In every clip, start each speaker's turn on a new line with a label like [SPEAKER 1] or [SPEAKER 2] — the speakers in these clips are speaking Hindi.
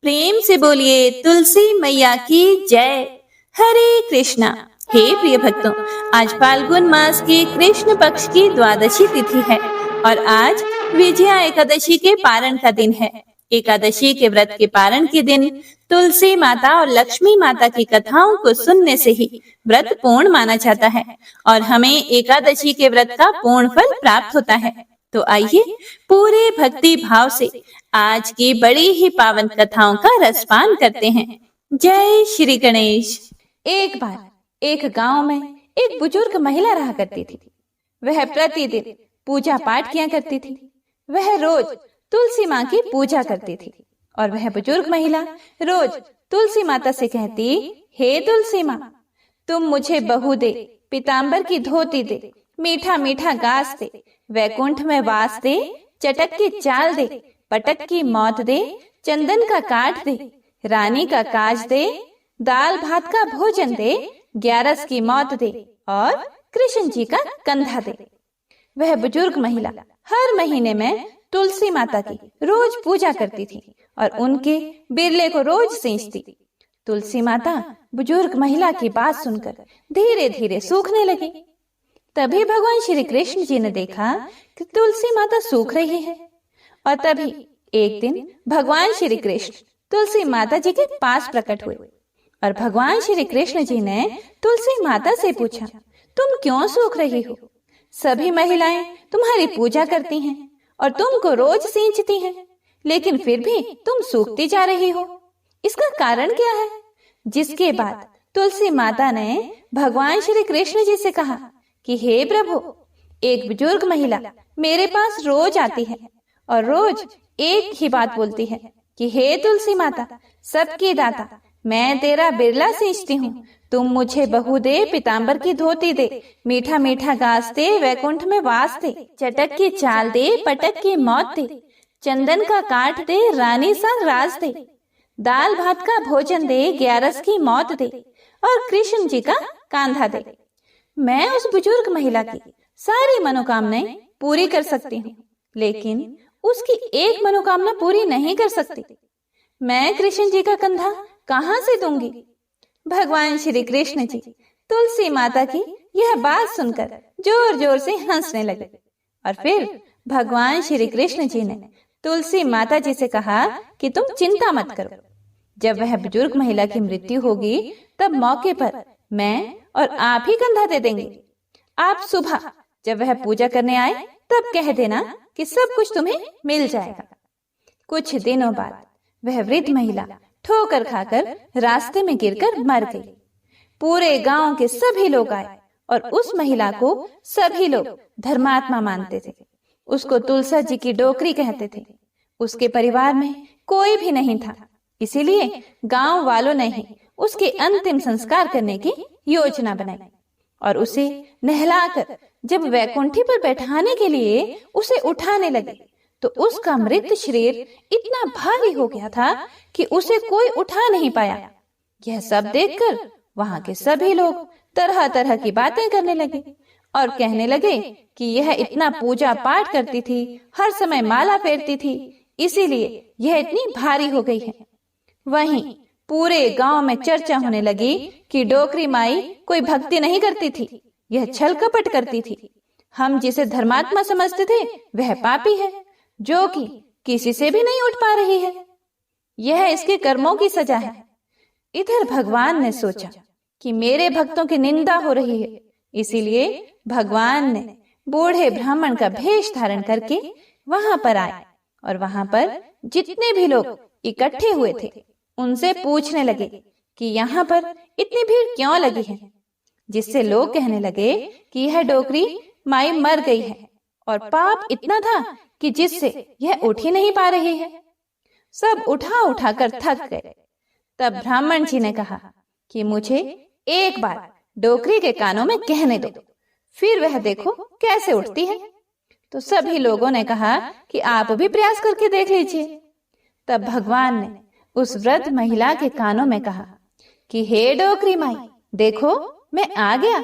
[SPEAKER 1] प्रेम से बोलिए तुलसी मैया की जय। हरे कृष्णा। हे प्रिय भक्तों, आज फाल्गुन मास की कृष्ण पक्ष की द्वादशी तिथि है और आज विजया एकादशी के पारण का दिन है। एकादशी के व्रत के पारण के दिन तुलसी माता और लक्ष्मी माता की कथाओं को सुनने से ही व्रत पूर्ण माना जाता है और हमें एकादशी के व्रत का पूर्ण फल प्राप्त होता है। तो आइए पूरे भक्ति भाव से आज की बड़ी ही पावन कथाओं का रसपान करते हैं। जय श्री गणेश। एक बार एक गांव में एक बुजुर्ग महिला रहा करती थी। वह प्रतिदिन पूजा पाठ किया करती थी। वह रोज तुलसी माँ की पूजा करती थी और वह बुजुर्ग महिला रोज तुलसी माता से कहती, हे तुलसी माँ, तुम मुझे बहू दे, पीताम्बर की धोती दे, मीठा मीठा घास दे, वैकुंठ में वास दे, चटक की चाल दे, पटक की मौत दे, चंदन का काट दे, रानी का काज दे, दाल भात का भोजन दे, ग्यारस की मौत दे और कृष्ण जी का कंधा दे। वह बुजुर्ग महिला हर महीने में तुलसी माता की रोज पूजा करती थी और उनके बिरले को रोज सींचती। तुलसी माता बुजुर्ग महिला की बात सुनकर धीरे धीरे सूखने लगी। तभी भगवान श्री कृष्ण जी ने देखा कि तुलसी माता सूख रही है और तभी एक दिन भगवान श्री कृष्ण तुलसी माता जी के पास प्रकट हुए और भगवान श्री कृष्ण जी ने तुलसी माता से पूछा, तुम क्यों सूख रही हो? सभी महिलाएं तुम्हारी पूजा करती हैं और तुमको रोज सींचती हैं, लेकिन फिर भी तुम सूखती जा रही हो। इसका कारण क्या है? जिसके बाद तुलसी माता ने भगवान श्री कृष्ण जी से कहा कि हे प्रभु, एक बुजुर्ग महिला मेरे पास रोज आती है और रोज एक ही बात बोलती है कि हे तुलसी माता, सबकी दाता, मैं तेरा बिरला सींचती हूँ, तुम मुझे बहू दे, पीताम्बर की धोती दे, मीठा मीठा घास दे, वैकुंठ में वास दे, चटक की चाल दे, पटक की मौत दे, चंदन का काट दे, रानी सा राज दे, दाल भात का भोजन दे, ग्यारस की मौत दे और कृष्ण जी का कांधा दे। मैं उस बुजुर्ग महिला की सारी मनोकामनाएं पूरी कर सकती हूँ, लेकिन उसकी एक मनोकामना पूरी नहीं कर सकती। मैं कृष्ण जी का कंधा कहाँ से दूंगी? भगवान श्री कृष्ण जी तुलसी माता की यह बात सुनकर जोर जोर से हंसने लगे और फिर भगवान श्री कृष्ण जी ने तुलसी माता जी से कहा कि तुम चिंता मत करो, जब वह बुजुर्ग महिला की मृत्यु होगी तब मौके पर मैं और आप ही कंधा दे देंगे। आप सुबह जब वह पूजा करने आए तब कह देना कि सब कुछ तुम्हें मिल जाएगा। कुछ दिनों बाद वह वृद्ध महिला ठोकर खाकर रास्ते में गिरकर मर गई। पूरे गांव के सभी लोग आए और उस महिला को सभी लोग धर्मात्मा मानते थे। उसको तुलसा जी की डोकरी कहते थे। उसके परिवार में कोई भी नहीं था, इसीलिए गांव वालों ने ही उसके अंतिम संस्कार करने की योजना बनाई और उसे नहलाकर जब वैकुंठी पर बैठाने के लिए उसे उठाने लगे तो उसका मृत शरीर इतना भारी हो गया था कि उसे कोई उठा नहीं पाया। यह सब देखकर वहां के सभी लोग तरह तरह की बातें करने लगे और कहने लगे कि यह इतना पूजा पाठ करती थी, हर समय माला फेरती थी, इसीलिए यह इतनी भारी हो गई है। वहीं पूरे गांव में चर्चा होने लगी कि डोकरी माई कोई भक्ति नहीं करती थी, यह छल कपट करती थी। हम जिसे धर्मात्मा समझते थे वह पापी है, जो कि किसी से भी नहीं उठ पा रही है। यह इसके कर्मों की सजा है। इधर भगवान ने सोचा कि मेरे भक्तों की निंदा हो रही है, इसीलिए भगवान ने बूढ़े ब्राह्मण का भेष धारण करके वहां पर आए और वहां पर जितने भी लोग इकट्ठे हुए थे उनसे पूछने लगे कि यहाँ पर इतनी भीड़ क्यों लगी है, जिससे लोग कहने लगे कि यह डोकरी माई मर गई है और पाप इतना था कि जिससे यह उठ ही नहीं पा रही है। सब उठा उठा कर थक गए। तब ब्राह्मण जी ने कहा कि मुझे एक बार डोकरी के कानों में कहने दो, फिर वह देखो कैसे उठती है। तो सभी लोगों ने कहा कि आप भी प्रयास करके देख लीजिए। तब भगवान ने उस वृद्ध महिला के कानों में कहा कि हे डोकरी माई, देखो मैं आ गया।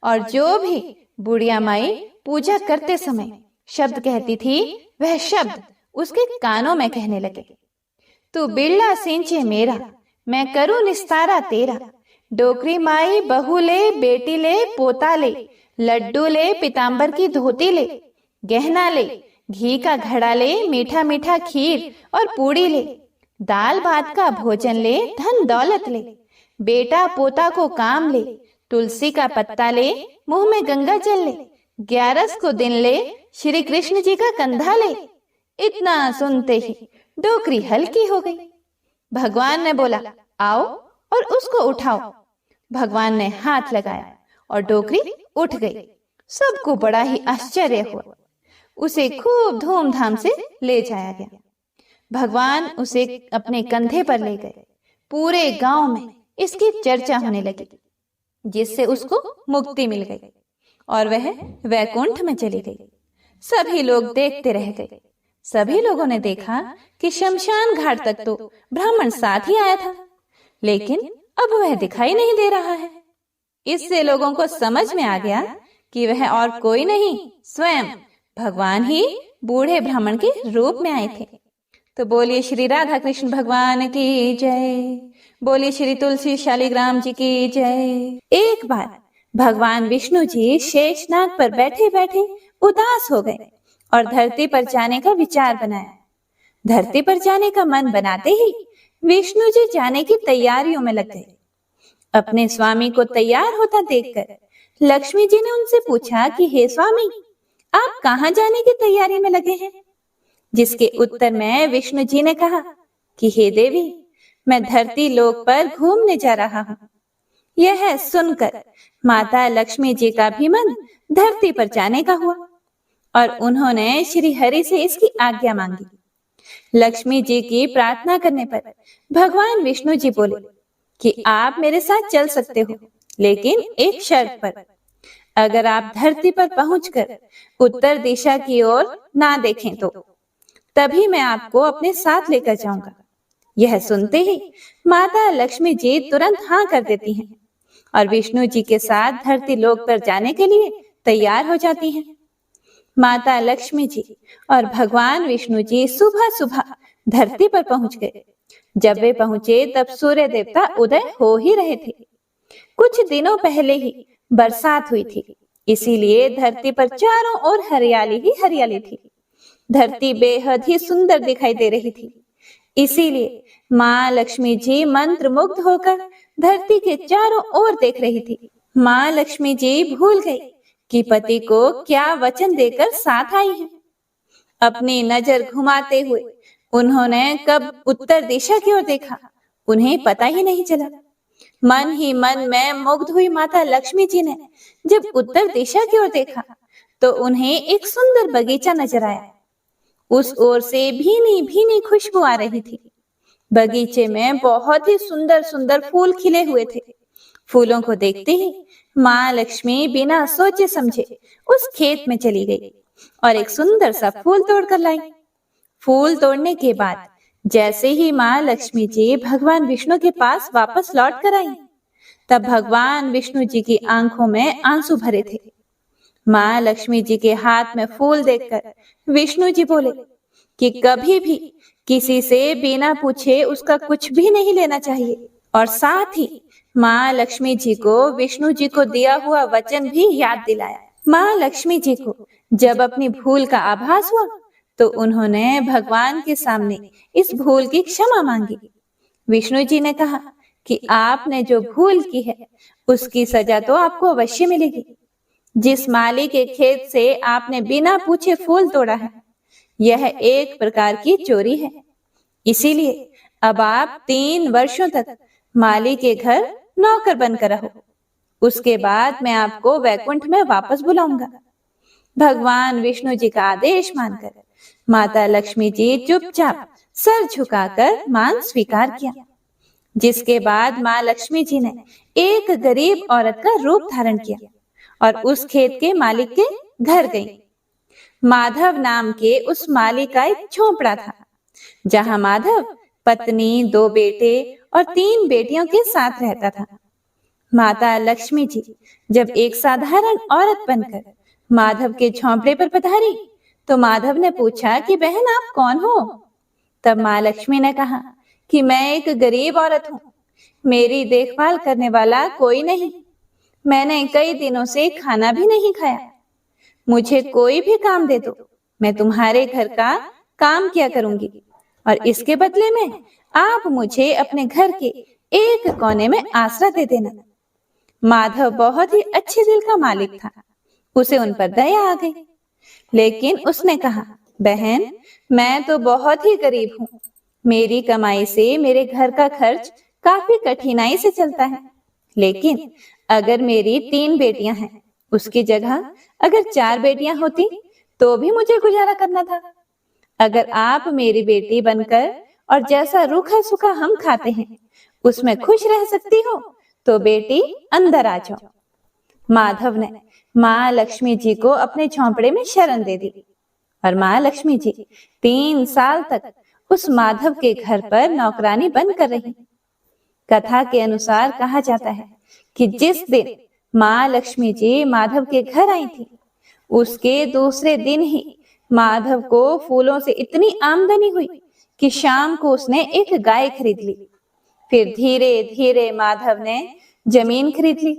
[SPEAKER 1] और जो भी बुढ़िया माई पूजा करते समय शब्द कहती थी वह शब्द उसके कानों में कहने लगे। तू बिरला सिंचे मेरा, मैं करूँ निस्तारा तेरा। डोकरी माई बहू ले, बेटी ले, पोता ले, लड्डू ले, पीताम्बर की धोती ले, गहना ले, घी का घड़ा ले, मीठा मीठा खीर और पूड़ी ले, दाल भात का भोजन ले, धन दौलत ले, बेटा पोता को काम ले, तुलसी का पत्ता ले, मुंह में गंगा जल ले, 11 को दिन ले, श्री कृष्ण जी का कंधा ले। इतना सुनते ही डोकरी हल्की हो गई। भगवान ने बोला, आओ और उसको उठाओ। भगवान ने हाथ लगाया और डोकरी उठ गई। सबको बड़ा ही आश्चर्य हुआ। उसे खूब धूमधाम से ले जाया गया। भगवान उसे अपने कंधे पर ले गए। पूरे गांव में इसकी चर्चा होने लगी, जिससे उसको मुक्ति मिल गई और वह वैकुंठ में चली गई। सभी लोग देखते रह गए। सभी लोगों ने देखा कि शमशान घाट तक तो ब्राह्मण साथ ही आया था, लेकिन अब वह दिखाई नहीं दे रहा है। इससे लोगों को समझ में आ गया कि वह और कोई नहीं, स्वयं भगवान ही बूढ़े ब्राह्मण के रूप में आए थे। तो बोलिए श्री राधा कृष्ण भगवान की जय। बोलिए श्री तुलसी शालिग्राम जी की जय। एक बार भगवान विष्णु जी शेषनाग पर बैठे बैठे उदास हो गए और धरती पर जाने का विचार बनाया। धरती पर जाने का मन बनाते ही विष्णु जी जाने की तैयारियों में लग गए। अपने स्वामी को तैयार होता देखकर लक्ष्मी जी ने उनसे पूछा कि हे स्वामी, आप कहाँ जाने की तैयारी में लगे हैं? जिसके उत्तर में विष्णु जी ने कहा कि हे देवी, मैं धरती लोक पर घूमने जा रहा हूँ। यह सुनकर माता लक्ष्मी जी का भी मन धरती पर जाने का हुआ और उन्होंने श्री हरि से इसकी आज्ञा मांगी। लक्ष्मी जी की प्रार्थना करने पर भगवान विष्णु जी बोले कि आप मेरे साथ चल सकते हो, लेकिन एक शर्त पर। अगर आप धरती पर पहुंचकर उत्तर दिशा की ओर ना देखें तो तभी मैं आपको अपने साथ लेकर जाऊंगा। यह सुनते ही माता लक्ष्मी जी तुरंत हाँ कर देती हैं और विष्णु जी के साथ धरती लोक पर जाने के लिए तैयार हो जाती हैं। माता लक्ष्मी जी और भगवान विष्णु जी सुबह सुबह धरती पर पहुंच गए। जब वे पहुंचे तब सूर्य देवता उदय हो ही रहे थे। कुछ दिनों पहले ही बरसात हुई थी, इसीलिए धरती पर चारों ओर हरियाली ही हरियाली थी। धरती बेहद ही सुंदर दिखाई दे रही थी। इसीलिए माँ लक्ष्मी जी मंत्र मुग्ध होकर धरती के चारों ओर देख रही थी। माँ लक्ष्मी जी भूल गई कि पति को क्या वचन देकर साथ आई है। अपनी नजर घुमाते हुए उन्होंने कब उत्तर दिशा की ओर देखा, उन्हें पता ही नहीं चला। मन ही मन में मुग्ध हुई माता लक्ष्मी जी ने जब उत्तर दिशा की ओर देखा तो उन्हें एक सुंदर बगीचा नजर आया। उस ओर से भीनी भीनी खुशबू आ रही थी। बगीचे में बहुत ही सुंदर सुंदर फूल खिले हुए थे। फूलों को देखते ही माँ लक्ष्मी बिना सोचे समझे उस खेत में चली गई और एक सुंदर सा फूल तोड़कर लाई। फूल तोड़ने के बाद जैसे ही माँ लक्ष्मी जी भगवान विष्णु के पास वापस लौट कर आई, तब भगवान विष्णु जी की आंखों में आंसू भरे थे। माँ लक्ष्मी जी के हाथ में फूल देखकर विष्णु जी बोले कि कभी भी किसी से बिना पूछे उसका कुछ भी नहीं लेना चाहिए, और साथ ही माँ लक्ष्मी जी को विष्णु जी को दिया हुआ वचन भी याद दिलाया। माँ लक्ष्मी जी को जब अपनी भूल का आभास हुआ तो उन्होंने भगवान के सामने इस भूल की क्षमा मांगी। विष्णु जी ने कहा कि आपने जो भूल की है उसकी सजा तो आपको अवश्य मिलेगी। जिस माली के खेत से आपने बिना पूछे फूल तोड़ा है, यह एक प्रकार की चोरी है। इसीलिए अब आप 3 वर्षों तक माली के घर नौकर बनकर रहो। उसके बाद मैं आपको वैकुंठ में वापस बुलाऊंगा। भगवान विष्णु जी का आदेश मानकर माता लक्ष्मी जी चुपचाप सर झुकाकर मान स्वीकार किया। जिसके बाद माँ लक्ष्मी जी ने एक गरीब औरत का रूप धारण किया और उस खेत के मालिक के घर गई। माधव नाम के उस मालिक का एक झोपड़ा था, जहां माधव पत्नी, 2 बेटे और 3 बेटियों के साथ रहता था। माता लक्ष्मी जी जब एक साधारण औरत बनकर माधव के झोंपड़े पर पधारी तो माधव ने पूछा कि बहन आप कौन हो? तब माँ लक्ष्मी ने कहा कि मैं एक गरीब औरत हूँ। मेरी देखभाल करने वाला कोई नहीं। मैंने कई दिनों से खाना भी नहीं खाया। मुझे कोई भी काम दे दो, मैं तुम्हारे घर का काम किया करूंगी और इसके बदले में आप मुझे अपने घर के एक कोने में आसरा दे देना। माधव बहुत ही अच्छे दिल का मालिक था। उसे उन पर दया आ गई, लेकिन उसने कहा, बहन, मैं तो बहुत ही गरीब हूँ। मेरी कमाई से मेरे घर का खर्च काफी कठिनाई से चलता है। लेकिन अगर मेरी 3 बेटियां हैं, उसकी जगह अगर 4 बेटियां होती तो भी मुझे गुजारा करना था। अगर आप मेरी बेटी बनकर और जैसा रूखा सूखा हम खाते हैं उसमें खुश रह सकती हो तो बेटी अंदर आ जाओ। माधव ने माँ लक्ष्मी जी को अपने झोंपड़े में शरण दे दी और माँ लक्ष्मी जी 3 साल तक उस माधव के घर पर नौकरानी बनकर रही। कथा के अनुसार कहा जाता है कि जिस दिन माँ लक्ष्मी जी माधव के घर आई थी, उसके दूसरे दिन ही माधव को फूलों से इतनी आमदनी हुई कि शाम को उसने एक गाय खरीद ली। फिर धीरे धीरे माधव ने जमीन खरीद ली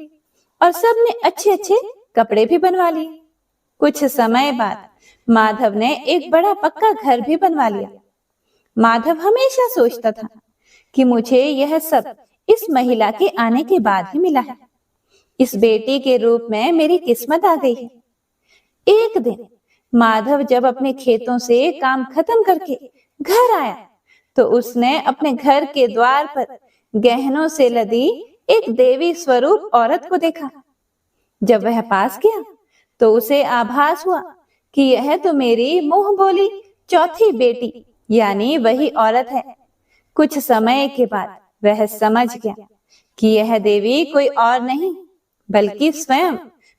[SPEAKER 1] और सबने अच्छे अच्छे कपड़े भी बनवा लिए। कुछ समय बाद माधव ने एक बड़ा पक्का घर भी बनवा लिया। माधव हमेशा सोचता था कि मुझे यह सब इस महिला के आने के बाद ही मिला है। इस बेटी के रूप में मेरी किस्मत आ गई है। एक दिन माधव जब अपने खेतों से काम खत्म करके घर आया तो उसने अपने घर के द्वार पर गहनों से लदी एक देवी स्वरूप औरत को देखा। जब वह पास गया तो उसे आभास हुआ कि यह तो मेरी मुंह बोली चौथी बेटी यानी वही औरत है। कुछ समय के बाद वह समझ गया कि यह देवी कोई और नहीं बल्कि स्वयं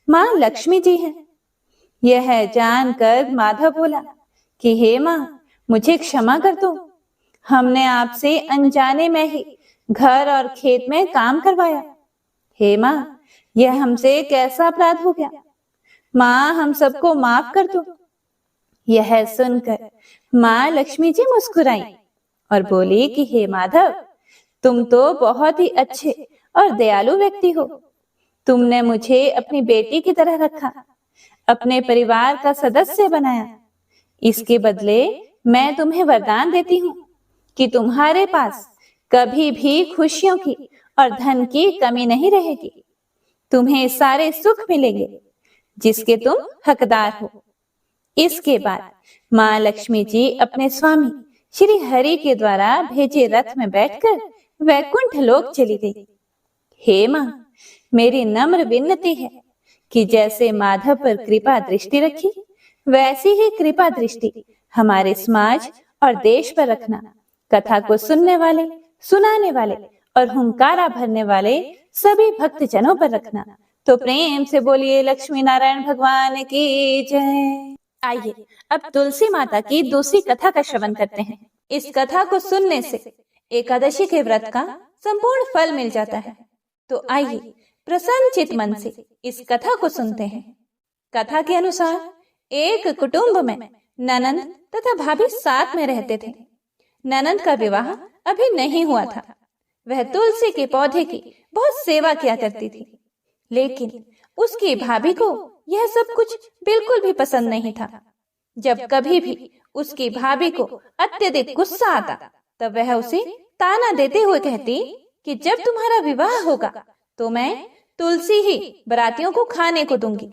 [SPEAKER 1] माँ लक्ष्मी जी है। यह जानकर माधव बोला कि हे माँ, मुझे क्षमा कर दो। हमने आपसे अनजाने में ही घर और खेत में काम करवाया। हे माँ, यह हमसे कैसा अपराध हो गया। माँ, हम सबको माफ कर दो। यह सुनकर माँ लक्ष्मी जी मुस्कुराई और बोली कि हे माधव, तुम तो बहुत ही अच्छे और दयालु व्यक्ति हो। तुमने मुझे अपनी बेटी की तरह रखा, अपने परिवार का सदस्य बनाया। इसके बदले मैं तुम्हें वरदान देती हूँ कि तुम्हारे पास कभी भी खुशियों की और धन की कमी नहीं रहेगी। तुम्हें सारे सुख मिलेंगे जिसके तुम हकदार हो। इसके बाद माँ लक्ष्मी जी अपने स्वामी श्री हरि के द्वारा भेजे रथ में बैठकर वैकुंठ लोक चली गई। हे माँ, मेरी नम्र विनती है कि जैसे माधव पर कृपा दृष्टि रखी वैसी ही कृपा दृष्टि हमारे समाज और देश पर रखना। कथा को सुनने वाले, सुनाने वाले और हुंकारा भरने वाले सभी भक्तजनों पर रखना। तो प्रेम से बोलिए लक्ष्मी नारायण भगवान की जय। आइए अब तुलसी माता की दूसरी कथा का श्रवण करते हैं। इस कथा को सुनने से एकादशी के व्रत का संपूर्ण फल मिल जाता है। तो आइए प्रसन्नचित मन से इस कथा को सुनते हैं। कथा के अनुसार एक कुटुंब में ननंद तथा भाभी साथ में रहते थे। ननंद का विवाह अभी नहीं हुआ था। वह तुलसी के पौधे की बहुत सेवा किया करती थी, लेकिन उसकी भाभी को यह सब कुछ बिल्कुल भी पसंद नहीं था। जब कभी भी उसकी भाभी को अत्यधिक गुस्सा आता तब वह उसे ताना देते हुए कहती कि जब तुम्हारा विवाह होगा तो मैं तुलसी ही बरातियों को खाने को दूंगी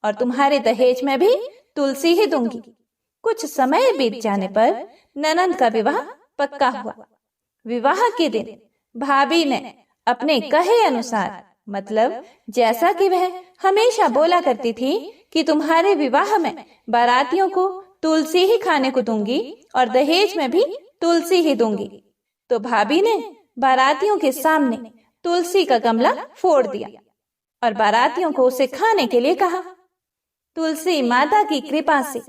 [SPEAKER 1] और तुम्हारे दहेज में भी तुलसी ही दूंगी। कुछ समय बीत जाने पर ननंद का विवाह पक्का हुआ। विवाह के दिन भाभी ने अपने कहे अनुसार, मतलब जैसा कि वह हमेशा बोला करती थी कि तुम्हारे विवाह में बारातियों को तुलसी ही खाने को दूंगी और दहेज में भी तुलसी ही दूंगी, तो भाभी ने बारातियों के सामने तुलसी का गमला फोड़ दिया और बारातियों को उसे खाने के लिए कहा। तुलसी माता की कृपा से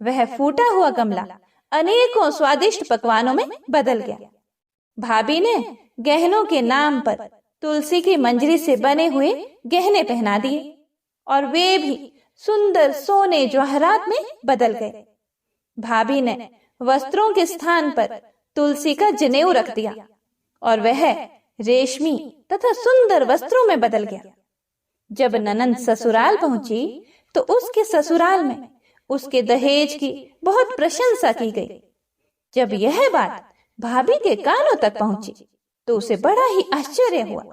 [SPEAKER 1] वह फूटा हुआ गमला अनेकों स्वादिष्ट पकवानों में बदल गया। भाभी ने गहनों के नाम पर तुलसी की मंजरी से बने हुए गहने पहना दिए और वे भी सुंदर सोने जवाहरात में बदल गए। भाभी ने वस्त्रों के स्थान पर तुलसी का जनेऊ रख दिया और वह रेशमी तथा सुंदर वस्त्रों में बदल गया। जब ननंद ससुराल पहुंची तो उसके ससुराल में उसके दहेज की बहुत प्रशंसा की गई। जब यह बात भाभी के कानों तक पहुंची तो उसे बड़ा ही आश्चर्य हुआ।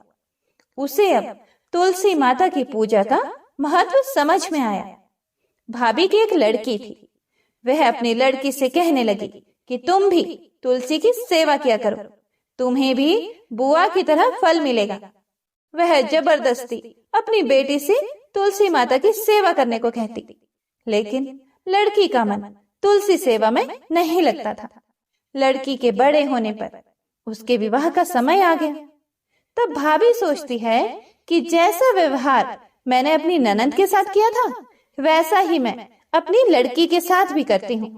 [SPEAKER 1] उसे अब तुलसी माता की पूजा का महत्व समझ में आया। भाभी की एक लड़की थी। वह अपनी लड़की से कहने लगी कि तुम भी तुलसी की सेवा किया करो, तुम्हें भी बुआ की तरह फल मिलेगा। वह जबरदस्ती अपनी बेटी से तुलसी माता की सेवा करने को कहती, लेकिन लड़की का मन तुलसी सेवा में नहीं लगता था। लड़की के बड़े होने पर उसके विवाह का समय आ गया। तब भाभी सोचती है कि जैसा व्यवहार मैंने अपनी ननंद के साथ किया था वैसा ही मैं अपनी लड़की के साथ भी करती हूँ,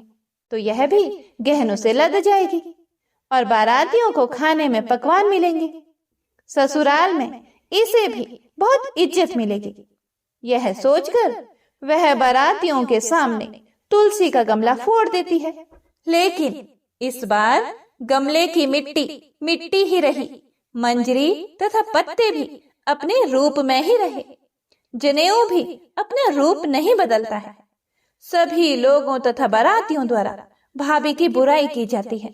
[SPEAKER 1] तो यह भी गहनों से लद जाएगी और बारातियों को खाने में पकवान मिलेंगे। ससुराल में इसे भी बहुत इज्जत मिलेगी। यह सोचकर वह बारातियों के सामने तुलसी का गमला फोड़ देती है, लेकिन इस बार गमले की मिट्टी ही रही। मंजरी तथा पत्ते भी अपने रूप में ही रहे। जनेऊ भी अपना रूप नहीं बदलता है। सभी लोगों तथा बारातियों द्वारा भाभी की बुराई की जाती है।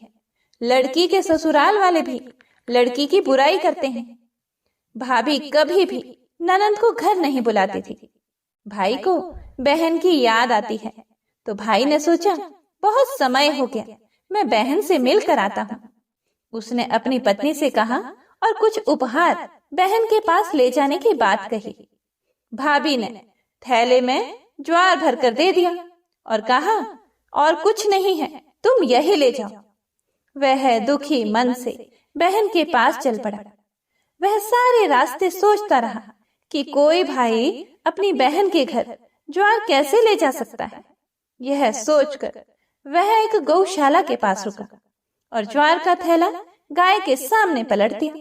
[SPEAKER 1] लड़की के ससुराल वाले भी लड़की की बुराई करते हैं। भाभी कभी भी ननंद को घर नहीं बुलाती थी। भाई को बहन की याद आती है तो भाई ने सोचा बहुत समय हो गया, मैं बहन से मिल कर आता हूँ। उसने अपनी पत्नी से कहा और कुछ उपहार बहन के पास ले जाने की बात कही। भाभी ने थैले में ज्वार भर कर दे दिया और कहा और कुछ नहीं है, तुम यही ले जाओ। वह दुखी मन से बहन के पास चल पड़ा। वह सारे रास्ते सोचता रहा कि कोई भाई अपनी बहन के घर ज्वार कैसे ले जा सकता है। यह सोचकर वह एक गौशाला के पास रुका और ज्वार का थैला गाय के सामने पलट दिया।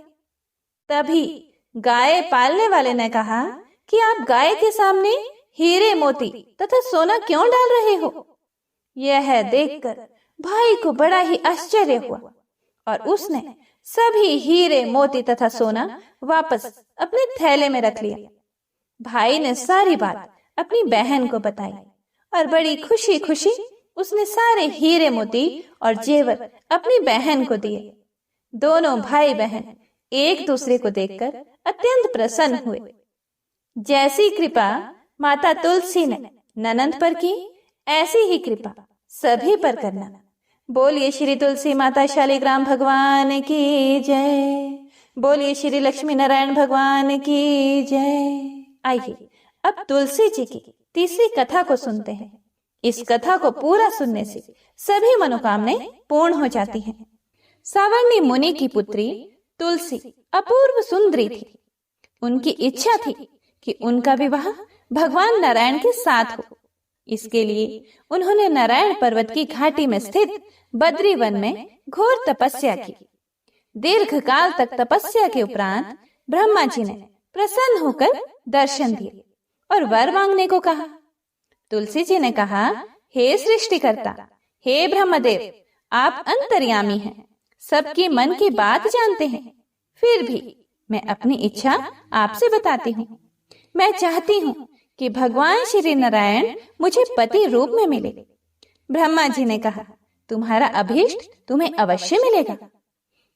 [SPEAKER 1] तभी गाय पालने वाले ने कहा कि आप गाय के सामने हीरे मोती तथा सोना क्यों डाल रहे हो? यह देखकर भाई को बड़ा ही आश्चर्य हुआ और उसने सभी हीरे मोती तथा सोना वापस अपने थैले में रख लिया। भाई ने सारी बात अपनी बहन को बताई और बड़ी खुशी खुशी उसने सारे हीरे मोती और जेवर अपनी बहन को दिए। दोनों भाई बहन एक दूसरे को देखकर अत्यंत प्रसन्न हुए। जैसी कृपा माता तुलसी ने ननंद पर की, ऐसी ही कृपा सभी पर करना। बोलिए श्री तुलसी माता शालिग्राम भगवान की जय। बोलिए श्री लक्ष्मी नारायण भगवान की जय। आइए अब तुलसी जी की तीसरी कथा को सुनते हैं। इस कथा को पूरा सुनने से सभी मनोकामनाएं पूर्ण हो जाती हैं। सावर्णी मुनि की पुत्री तुलसी अपूर्व सुंदरी थी। उनकी इच्छा थी कि उनका विवाह भगवान नारायण के साथ हो। इसके लिए उन्होंने नारायण पर्वत की घाटी में स्थित बद्री वन में घोर तपस्या की। दीर्घ काल तक तपस्या के उपरांत ब्रह्मा जी ने प्रसन्न होकर दर्शन दिए और वर मांगने को कहा। तुलसी जी ने कहा, हे सृष्टिकर्ता, हे ब्रह्मदेव, आप अंतर्यामी हैं, सबकी मन की बात जानते हैं। फिर भी मैं अपनी इच्छा आपसे बताती हूँ। मैं चाहती हूँ कि भगवान श्री नारायण मुझे पति रूप में मिले। ब्रह्मा जी ने कहा, तुम्हारा अभीष्ट तुम्हें अवश्य मिलेगा।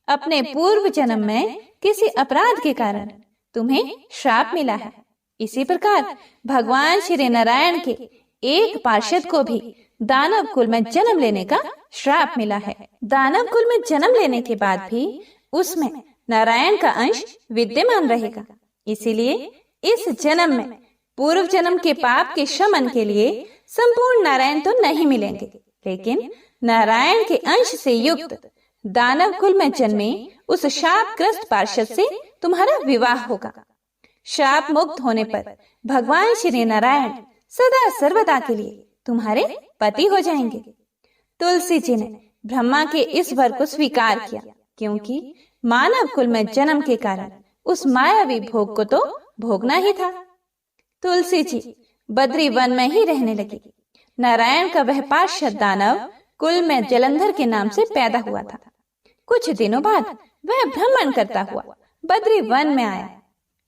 [SPEAKER 1] अपने पूर्व जन्म में किसी अपराध के कारण तुम्हें श्राप मिला है। इसी प्रकार भगवान श्री नारायण के एक पार्षद को भी दानव कुल में जन्म लेने का श्राप मिला है। दानव कुल में जन्म लेने के बाद भी उसमें नारायण का अंश विद्यमान रहेगा। इसीलिए इस जन्म में पूर्व जन्म के पाप के शमन के लिए संपूर्ण नारायण तो नहीं मिलेंगे, लेकिन नारायण के अंश से युक्त दानव कुल में जन्मे उस शापग्रस्त पार्षद से तुम्हारा विवाह होगा। शाप मुक्त होने पर भगवान श्री नारायण सदा सर्वदा के लिए तुम्हारे पति हो जाएंगे। तुलसी जी ने ब्रह्मा के इस वर को स्वीकार किया, क्योंकि मानव कुल में जन्म के कारण उस मायावी भोग को तो भोगना ही था। तुलसी जी बद्री वन में ही रहने लगी। नारायण का वह पार्षद दानव कुल में जलंधर के नाम से पैदा हुआ था। कुछ दिनों बाद वह भ्रमण करता हुआ बद्री वन में आया।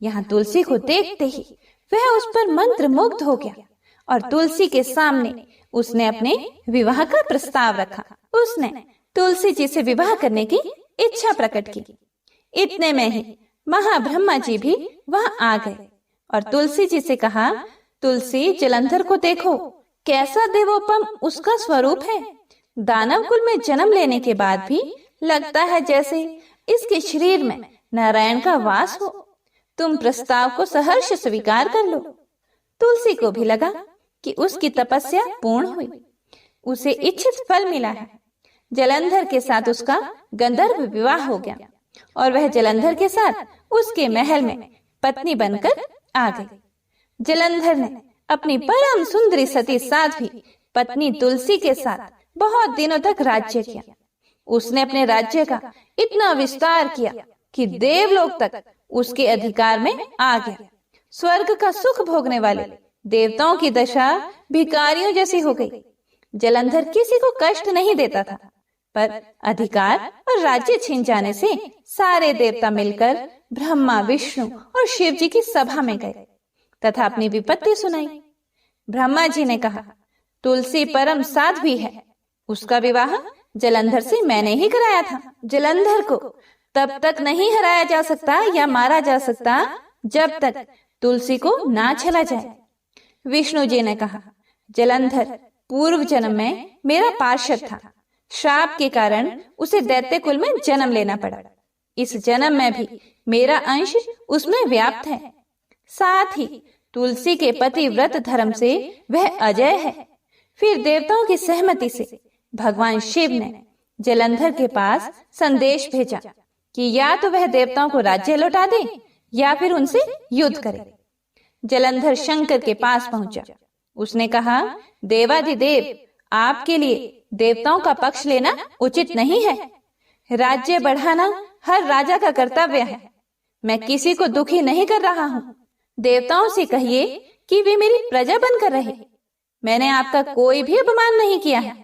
[SPEAKER 1] यहाँ तुलसी को देखते ही वह उस पर मंत्र मुग्ध हो गया और तुलसी के सामने उसने अपने विवाह का प्रस्ताव रखा। उसने तुलसी जी से विवाह करने की इच्छा प्रकट की। इतने में ही महाब्रह्मा जी भी वहां आ गए और तुलसी जी से कहा, तुलसी, जलंधर को देखो, कैसा देवोपम उसका स्वरूप है। दानव कुल में जन्म लेने के बाद भी लगता है जैसे इसके शरीर में नारायण का वास हो। तुम प्रस्ताव को सहर्ष स्वीकार कर लो। तुलसी को भी लगा कि उसकी तपस्या पूर्ण हुई, उसे इच्छित फल मिला है। जलंधर के साथ उसका गंधर्व विवाह हो गया और वह जलंधर के साथ उसके महल में पत्नी बनकर आ गई। जलंधर ने अपनी परम सुंदरी सती साध्वी पत्नी तुलसी के साथ बहुत दिनों तक राज्य किया। उसने अपने राज्य का इतना विस्तार किया कि देवलोक तक उसके अधिकार में आ गया। स्वर्ग का सुख भोगने वाले देवताओं की दशा भिखारियों जैसी हो गई। जलंधर किसी को कष्ट नहीं देता था, पर अधिकार और राज्य छीन जाने से सारे देवता मिलकर ब्रह्मा, विष्णु और शिव जी की सभा में गए तथा अपनी विपत्ति सुनाई। ब्रह्मा जी ने कहा, तुलसी परम साध्वी है, उसका विवाह जलंधर से मैंने ही कराया था। जलंधर को तब तक नहीं हराया जा सकता या मारा जा सकता जब तक तुलसी को ना छला जाए। विष्णु जी ने कहा, जलंधर पूर्व जन्म में मेरा पार्षद था। श्राप के कारण उसे दैत्य कुल में जन्म लेना पड़ा। इस जन्म में भी मेरा अंश उसमें व्याप्त है। साथ ही तुलसी के पतिव्रत धर्म से वह अजय है। फिर देवताओं की सहमति से भगवान शिव ने जलंधर के पास संदेश भेजा कि या तो वह देवताओं को राज्य लौटा दे या फिर उनसे युद्ध करे। जलंधर शंकर के पास पहुंचा। उसने कहा, देवाधिदेव, आपके लिए देवताओं का पक्ष लेना उचित नहीं है। राज्य बढ़ाना हर राजा का कर्तव्य है। मैं किसी को दुखी नहीं कर रहा हूँ। देवताओं से कहिए कि वे मेरी प्रजा बनकर रहे। मैंने आपका कोई भी अपमान नहीं किया है।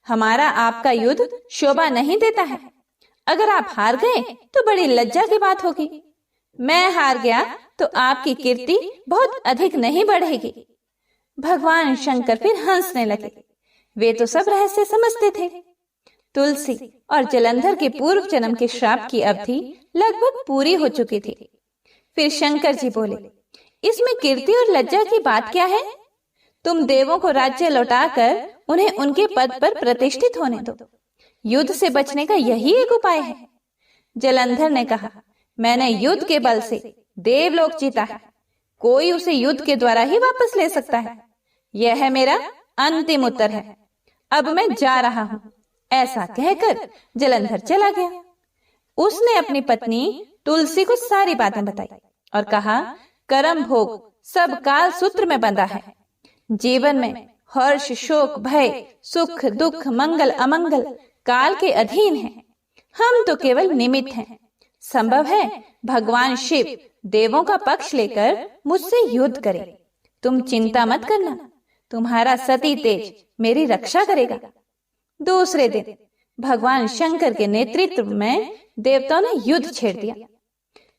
[SPEAKER 1] हमारा आपका युद्ध शोभा नहीं देता है। अगर आप हार गए तो बड़ी लज्जा की बात होगी। मैं हार गया तो आपकी कीर्ति बहुत अधिक नहीं बढ़ेगी। भगवान शंकर फिर हंसने लगे। वे तो सब रहस्य समझते थे। तुलसी और जलंधर के पूर्व जन्म के श्राप की अवधि लगभग पूरी हो चुकी थी। फिर शंकर जी बोले, इसमें कीर्ति और लज्जा की बात क्या है? तुम देवों को राज्य लौटाकर उन्हें उनके पद पर प्रतिष्ठित होने दो। युद्ध से बचने का यही एक उपाय है। जलंधर ने कहा, मैंने युद्ध के बल से देवलोक जीता है। कोई उसे युद्ध के द्वारा ही वापस ले सकता है। यह है मेरा अंतिम उत्तर है। अब मैं जा रहा हूँ। ऐसा कहकर जलंधर चला गया। उसने अपनी पत्नी तुलसी को सारी बातें बताई और कहा, कर्म भोग सब काल सूत्र में बंधा है। जीवन में हर्ष, शोक, भय, सुख, दुख, मंगल, अमंगल काल के अधीन है। हम तो केवल निमित्त हैं। संभव है भगवान शिव देवों का पक्ष लेकर मुझसे युद्ध करे। तुम चिंता मत करना, तुम्हारा सती तेज मेरी रक्षा करेगा। दूसरे दिन भगवान शंकर के नेतृत्व में देवताओं ने युद्ध छेड़ दिया।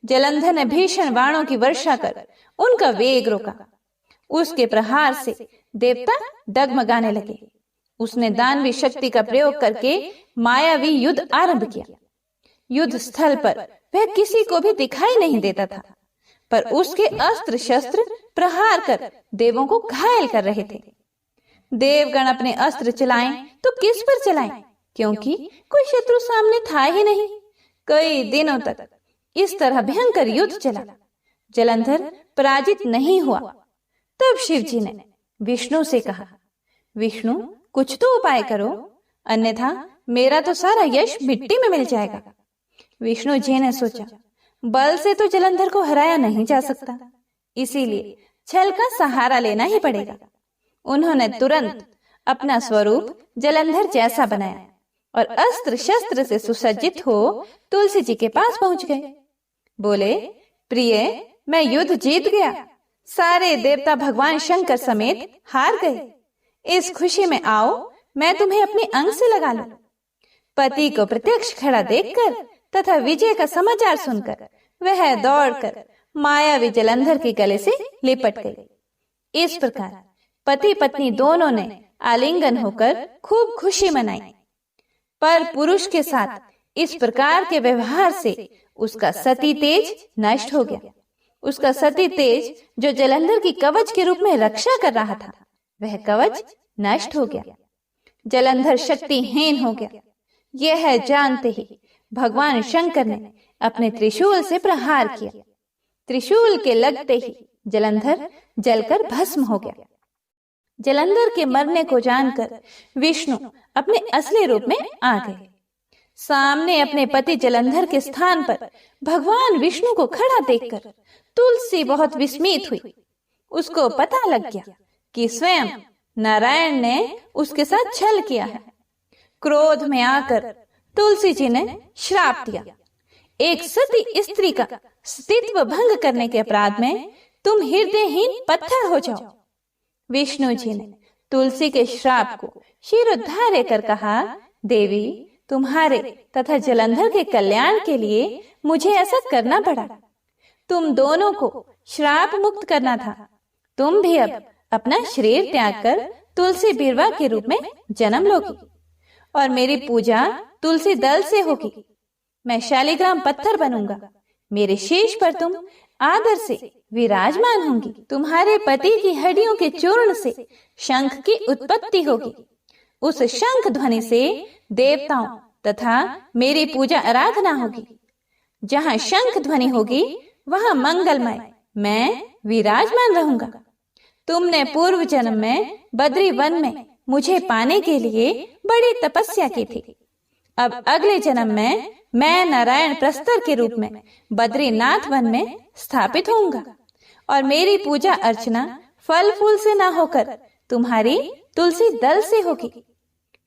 [SPEAKER 1] जलंधर ने भीषण बाणों की वर्षा कर उनका वेग रोका। उसके प्रहार से देवता डगमगाने लगे। उसने दानवी शक्ति का प्रयोग करके मायावी युद्ध आरंभ किया। युद्ध स्थल पर वह किसी को भी दिखाई नहीं देता था, पर उसके अस्त्र शस्त्र प्रहार कर देवों को घायल कर रहे थे। देवगण अपने अस्त्र चलाएं तो किस पर चलाएं, क्योंकि कोई शत्रु सामने था ही नहीं। कई दिनों तक इस तरह भयंकर युद्ध चला। जलंधर पराजित नहीं हुआ। तब शिव जी ने विष्णु से कहा, विष्णु, कुछ तो उपाय करो, अन्यथा मेरा तो सारा यश मिट्टी में मिल जाएगा। विष्णु जी ने सोचा, बल से तो जलंधर को हराया नहीं जा सकता, इसीलिए छल का सहारा लेना ही पड़ेगा। उन्होंने तुरंत अपना स्वरूप जलंधर जैसा बनाया और अस्त्र शस्त्र से सुसज्जित हो तुलसी जी के पास पहुंच गए। बोले, प्रिय, मैं युद्ध जीत गया। सारे देवता भगवान शंकर समेत हार गए। इस खुशी में आओ, मैं तुम्हें अपने अंग से लगा लूं। पति को प्रत्यक्ष खड़ा देखकर तथा विजय का समाचार सुनकर वह दौड़कर मायावी जलंधर के गले से लिपट गई। इस प्रकार पति पत्नी दोनों ने आलिंगन होकर खूब खुशी मनाई। पर पुरुष के साथ इस प्रकार के व्यवहार से उसका सती तेज नष्ट हो गया। उसका सती तेज जो जलंधर की कवच के रूप में रक्षा कर रहा था, वह कवच नष्ट हो गया। जलंधर शक्तिहीन हो गया। यह जानते ही भगवान शंकर ने अपने त्रिशूल से प्रहार किया। त्रिशूल के लगते ही जलंधर जलकर भस्म हो गया। जलंधर के मरने को जानकर विष्णु अपने असली रूप में आ गए। सामने अपने पति जलंधर के स्थान पर भगवान विष्णु को खड़ा देखकर तुलसी बहुत विस्मित हुई। उसको पता लग गया कि स्वयं नारायण ने उसके साथ छल किया है। क्रोध में आकर तुलसी जी ने श्राप दिया, एक सती स्त्री का स्तित्व भंग करने के अपराध में तुम हृदयहीन पत्थर हो जाओ। विष्णु जी ने तुलसी के श्राप को शिरोधार्य कर कहा, देवी, तुम्हारे तथा जलंधर के कल्याण के लिए मुझे ऐसा करना पड़ा। तुम दोनों को श्राप मुक्त करना था। तुम भी अब अपना शरीर त्याग कर तुलसी बिरवा के रूप में जन्म लोगी और मेरी पूजा तुलसी दल से होगी। मैं शालिग्राम पत्थर बनूंगा। मेरे शीश पर तुम आदर से विराजमान होंगी। तुम्हारे पति की हड्डियों के चूर्ण से शंख की उत्पत्ति होगी। उस शंख ध्वनि से देवताओं तथा मेरी पूजा आराधना होगी। जहाँ शंख ध्वनि होगी वहाँ मंगलमय मैं विराजमान रहूंगा। तुमने पूर्व जन्म में बद्री वन में मुझे पाने के लिए बड़ी तपस्या की थी। अब अगले जन्म में मैं नारायण प्रस्तर के रूप में बद्रीनाथ वन में स्थापित होऊंगा और मेरी पूजा अर्चना फल फूल से न होकर तुम्हारी तुलसी दल से होगी।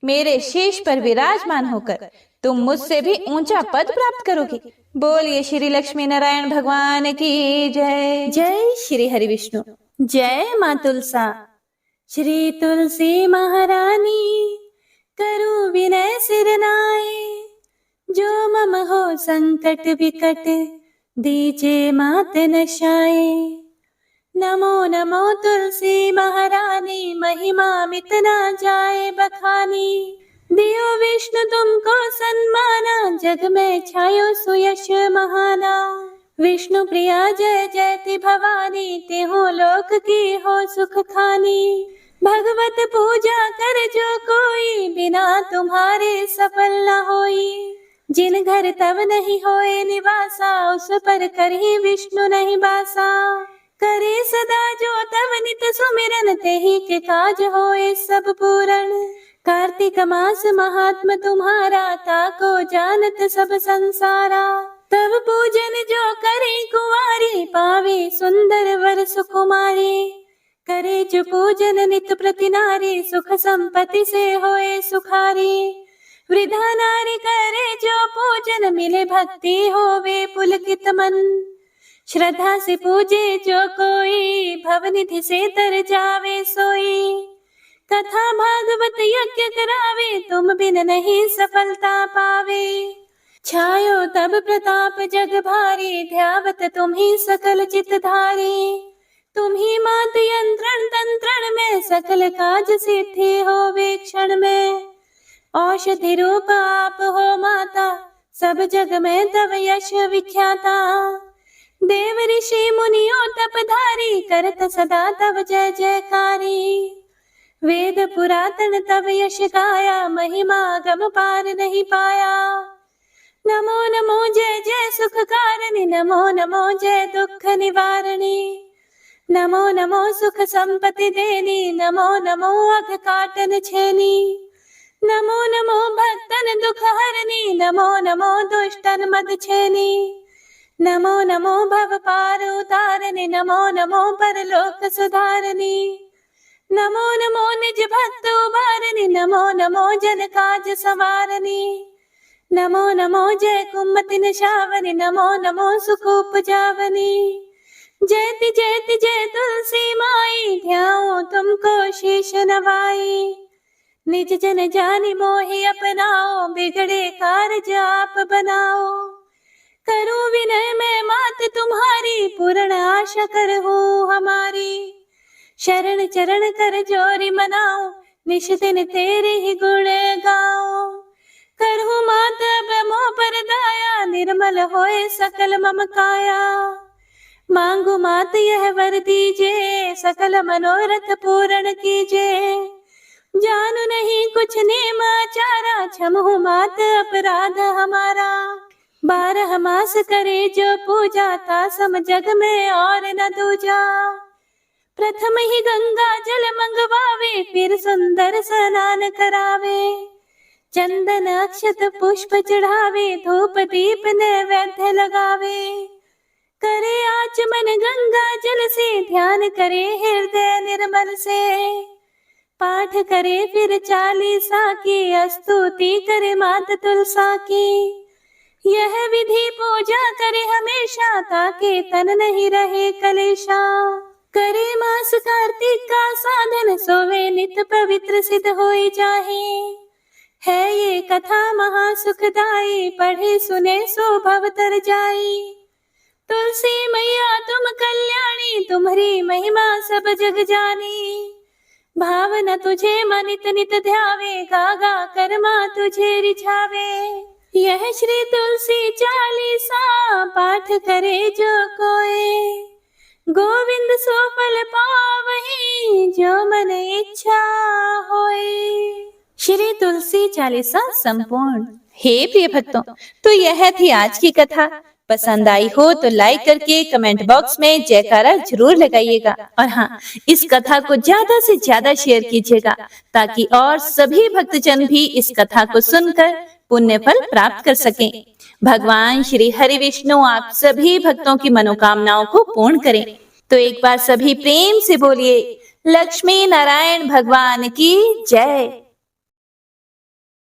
[SPEAKER 1] मेरे शीश पर विराजमान होकर तुम मुझसे भी ऊंचा पद प्राप्त करोगी। बोलिए श्री लक्ष्मी नारायण भगवान की जय। जय श्री हरि विष्णु। जय माँ तुलसा। श्री तुलसी महारानी करूं विनय सिर नाए, जो मम हो संकट विकट दीजे मात नशाए। नमो नमो तुलसी महारानी, महिमा मिट ना जाए बखानी। दियो विष्णु तुमको सन्माना, जग में छायो सुयश महाना। विष्णु प्रिया जय जयति भवानी, तेहो लोक की हो सुख खानी। भगवत पूजा कर जो कोई, बिना तुम्हारे सफल न होई। जिन घर तब नहीं होए निवासा, उस पर करही विष्णु नहीं बासा। करे सदा जो तब नित सुमिरन, तेहि के काज होए सब पूरण। कार्तिक मास महात्म तुम्हारा, ताको जानत सब संसारा। तब पूजन जो करे कुंवारी, पावे सुंदर वर सुकुमारी। करे जो पूजन नित प्रति नारी, सुख संपत्ति से होए सुखारी। वृद्धा नारी करे जो पूजन, मिले भक्ति होवे पुलकित मन। श्रद्धा से पूजे जो कोई, भवनिधि से तर जावे सोई। कथा भागवत यज्ञ करावे, तुम बिन नहीं सफलता पावे। छायो तब प्रताप जग भारी, ध्यावत तुम ही सकल चित धारी। तुम ही मात यंत्रण तंत्रण में, सकल काज सिद्धि होवे क्षण में। औषधि रूप आप हो माता, सब जग में तव यश विख्याता। देव ऋषि मुनियों तपधारी, करत सदा तव जय जयकारी। वेद पुरातन तव यश गाया, महिमा गम पार नहीं पाया। नमो नमो जय जय सुख कारणी, नमो नमो जय दुख निवारणी। नमो नमो सुख संपत्ति देनी, नमो नमो अघ काटन छेनी। नमो नमो भक्तन दुख हरनी, नमो नमो दुष्टन मद छेनी। नमो नमो भव पार उतारनी, नमो नमो परलोक सुधारनी। नमो नमो निज भक्त उबारनी, नमो नमो जन काज सवारनी। नमो नमो जय कुमति निशावनी, नमो नमो सुख उपजावनी। जयति जयति जय तुलसी माई, ध्याओ तुमको शीश नवाई। निज जन जानि मोहि अपनाओ, बिगड़े कारज आप बनाओ। करूं विनय मैं मात तुम्हारी, पूर्ण आशा कर हो हमारी। शरण चरण कर जोरी मनाओ, निश दिन तेरे ही गुण गाओ। करहु मात अब मोह पर दाया, निर्मल होए सकल मम काया। मांगू मात यह वर दीजे, सकल मनोरथ पूर्ण कीजे। जानू नहीं कुछ नेम आचारा, क्षमहु मात अपराध हमारा। 12 मास करे जो पूजा, ता सम जग में और न दूजा। प्रथम ही गंगा जल मंगवावे, फिर सुंदर स्नान करावे। चंदन अक्षत पुष्प चढ़ावे, धूप दीप नैवेद्य लगावे। करे आचमन गंगा जल से, ध्यान करे हृदय निर्मल से। पाठ करे फिर 40 की, स्तुति करे मात तुलसा की। यह विधि पूजा करे हमेशा, ताके तन नहीं रहे कलेशा। करे मास कार्तिक का साधन, सोवे नित पवित्र सिद्ध होई जाहे। है ये कथा महा सुखदाई, पढ़े सुने सो भव तर जाई। तुलसी मैया तुम कल्याणी, तुम्हारी महिमा सब जग जानी। भावना तुझे मन नित नित ध्यावे, गा गा कर मां तुझे रिझावे। यह श्री तुलसी 40 पाठ करे जो कोई, गोविंद सो फल पावहि, जो मन इच्छा होए। श्री तुलसी 40 संपूर्ण। हे प्रिय भक्तों, तो यह थी आज की कथा। पसंद आई हो तो लाइक करके कमेंट बॉक्स में जयकारा जरूर लगाइएगा। और हाँ, इस कथा को ज्यादा से ज्यादा शेयर कीजिएगा, ताकि और सभी भक्तजन भी इस कथा को सुनकर पुण्य फल प्राप्त कर सकें। भगवान श्री हरि विष्णु आप सभी भक्तों की मनोकामनाओं को पूर्ण करें। तो एक बार सभी प्रेम से बोलिए, लक्ष्मी नारायण भगवान की जय।